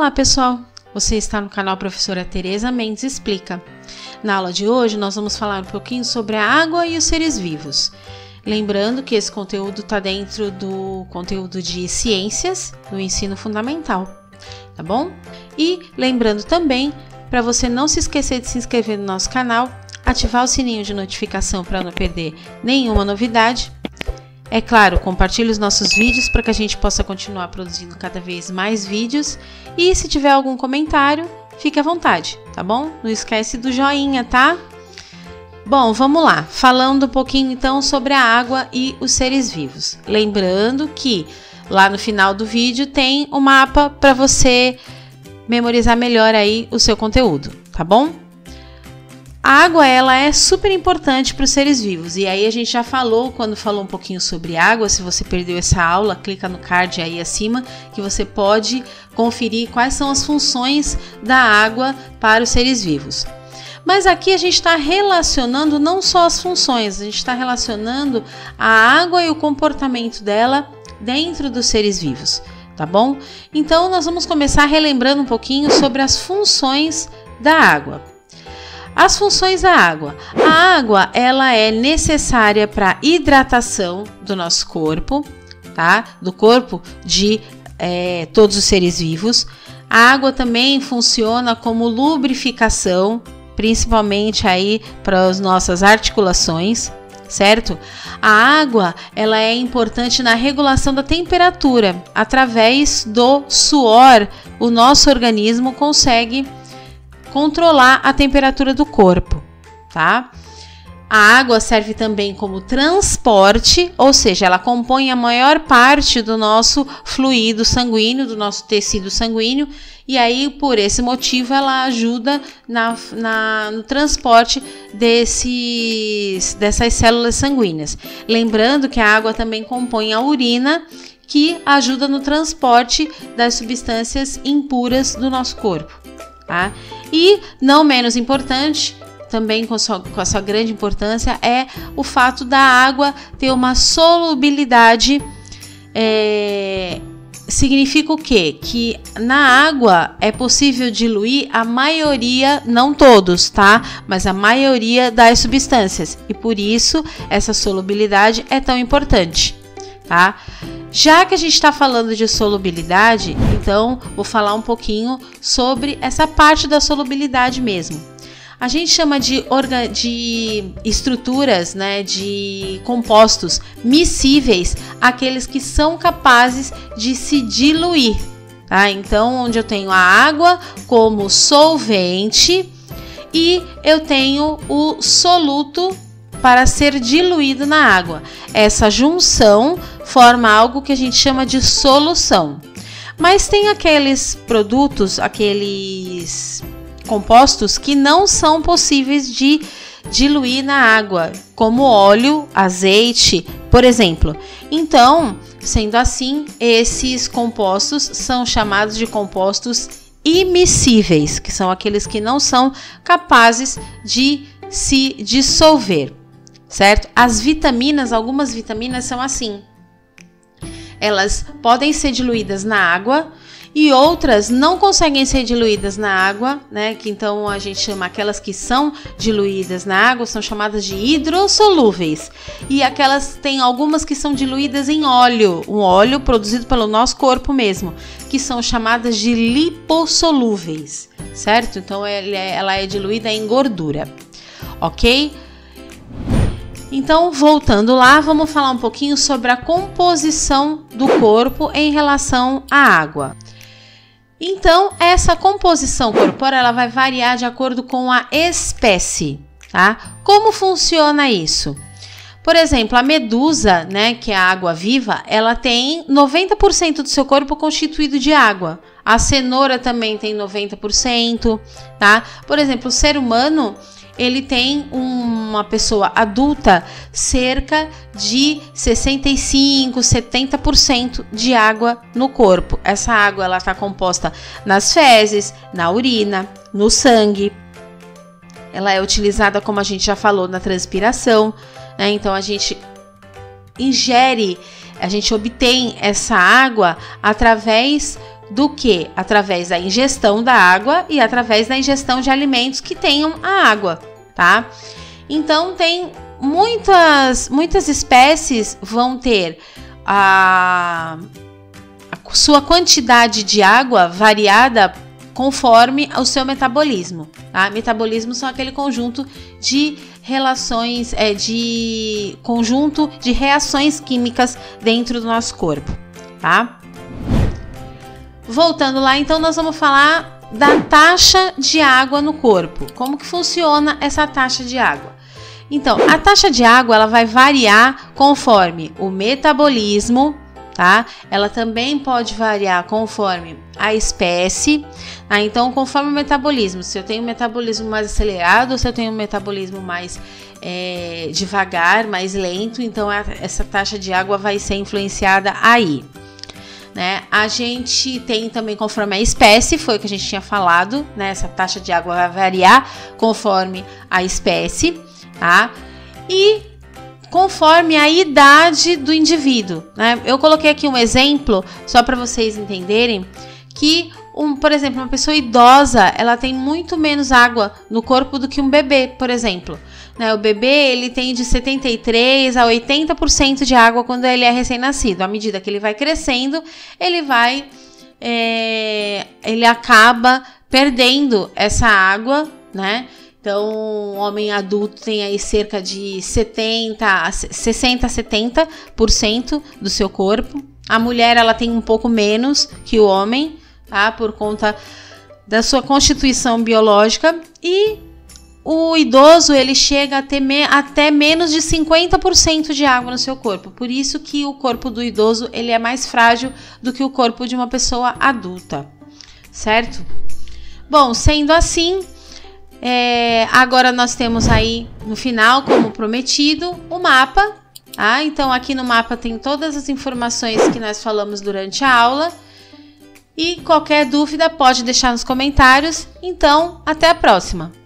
Olá pessoal, você está no canal Professora Tereza Mendes Explica. Na aula de hoje nós vamos falar um pouquinho sobre a água e os seres vivos. Lembrando que esse conteúdo está dentro do conteúdo de ciências do ensino fundamental, tá bom? E lembrando também, para você não se esquecer de se inscrever no nosso canal, ativar o sininho de notificação para não perder nenhuma novidade. É claro, compartilhe os nossos vídeos para que a gente possa continuar produzindo cada vez mais vídeos. E se tiver algum comentário, fique à vontade, tá bom? Não esquece do joinha, tá? Bom, vamos lá. Falando um pouquinho então sobre a água e os seres vivos. Lembrando que lá no final do vídeo tem o mapa para você memorizar melhor aí o seu conteúdo, tá bom? A água, ela é super importante para os seres vivos, e aí a gente já falou, quando falou um pouquinho sobre água. Se você perdeu essa aula, clica no card aí acima, que você pode conferir quais são as funções da água para os seres vivos. Mas aqui a gente está relacionando não só as funções, a gente está relacionando a água e o comportamento dela dentro dos seres vivos, tá bom? Então nós vamos começar relembrando um pouquinho sobre as funções da água. As funções da água. A água, ela é necessária para hidratação do nosso corpo, tá? Do corpo de todos os seres vivos. A água também funciona como lubrificação, principalmente aí para as nossas articulações, certo? A água, ela é importante na regulação da temperatura. Através do suor, o nosso organismo consegue controlar a temperatura do corpo, tá? A água serve também como transporte, ou seja, ela compõe a maior parte do nosso fluido sanguíneo, do nosso tecido sanguíneo, e aí por esse motivo ela ajuda no transporte dessas células sanguíneas. Lembrando que a água também compõe a urina, que ajuda no transporte das substâncias impuras do nosso corpo, tá? E não menos importante, também com a sua grande importância, é o fato da água ter uma solubilidade. Significa o quê? Que na água é possível diluir a maioria, não todos, tá? Mas a maioria das substâncias. E por isso essa solubilidade é tão importante, tá? Já que a gente está falando de solubilidade, então vou falar um pouquinho sobre essa parte da solubilidade mesmo. A gente chama de estruturas, né, de compostos miscíveis, aqueles que são capazes de se diluir, tá? Então, onde eu tenho a água como solvente e eu tenho o soluto para ser diluído na água. Essa junção forma algo que a gente chama de solução. Mas tem aqueles produtos, aqueles compostos que não são possíveis de diluir na água, como óleo, azeite, por exemplo. Então, sendo assim, esses compostos são chamados de compostos imiscíveis, que são aqueles que não são capazes de se dissolver, certo? As vitaminas, algumas vitaminas são assim. Elas podem ser diluídas na água e outras não conseguem ser diluídas na água, né? Que então a gente chama aquelas que são diluídas na água, são chamadas de hidrossolúveis. E aquelas tem algumas que são diluídas em óleo, um óleo produzido pelo nosso corpo mesmo, que são chamadas de lipossolúveis, certo? Então ela é diluída em gordura, ok? Então, voltando lá, vamos falar um pouquinho sobre a composição do corpo em relação à água. Então, essa composição corporal ela vai variar de acordo com a espécie, tá? Como funciona isso? Por exemplo, a medusa, né, que é a água-viva, ela tem 90% do seu corpo constituído de água. A cenoura também tem 90%, tá? Por exemplo, o ser humano, ele tem uma pessoa adulta cerca de 65, 70% de água no corpo. Essa água ela está composta nas fezes, na urina, no sangue. Ela é utilizada, como a gente já falou, na transpiração, né? Então a gente ingere, a gente obtém essa água através do que? Através da ingestão da água e através da ingestão de alimentos que tenham a água, tá? Então, tem muitas espécies vão ter a sua quantidade de água variada conforme o seu metabolismo, tá? Metabolismo são aquele conjunto de relações, conjunto de reações químicas dentro do nosso corpo, tá? Voltando lá, então, nós vamos falar da taxa de água no corpo. Como que funciona essa taxa de água? Então, a taxa de água ela vai variar conforme o metabolismo, tá? Ela também pode variar conforme a espécie, tá? Então, conforme o metabolismo, se eu tenho um metabolismo mais acelerado ou se eu tenho um metabolismo mais devagar, mais lento, então essa taxa de água vai ser influenciada aí, né? A gente tem também conforme a espécie, foi o que a gente tinha falado, né? Essa taxa de água vai variar conforme a espécie, tá? E conforme a idade do indivíduo, né? Eu coloquei aqui um exemplo só para vocês entenderem que, por exemplo, uma pessoa idosa, ela tem muito menos água no corpo do que um bebê, por exemplo, né? O bebê, ele tem de 73% a 80% de água quando ele é recém-nascido. À medida que ele vai crescendo, ele acaba perdendo essa água, né? Então, o homem adulto tem aí cerca de 60% a 70% do seu corpo. A mulher, ela tem um pouco menos que o homem, tá? Por conta da sua constituição biológica. E o idoso, ele chega a ter até menos de 50% de água no seu corpo. Por isso que o corpo do idoso, ele é mais frágil do que o corpo de uma pessoa adulta, certo? Bom, sendo assim, agora nós temos aí no final, como prometido, o mapa, tá? Então aqui no mapa tem todas as informações que nós falamos durante a aula. E qualquer dúvida pode deixar nos comentários. Então, até a próxima!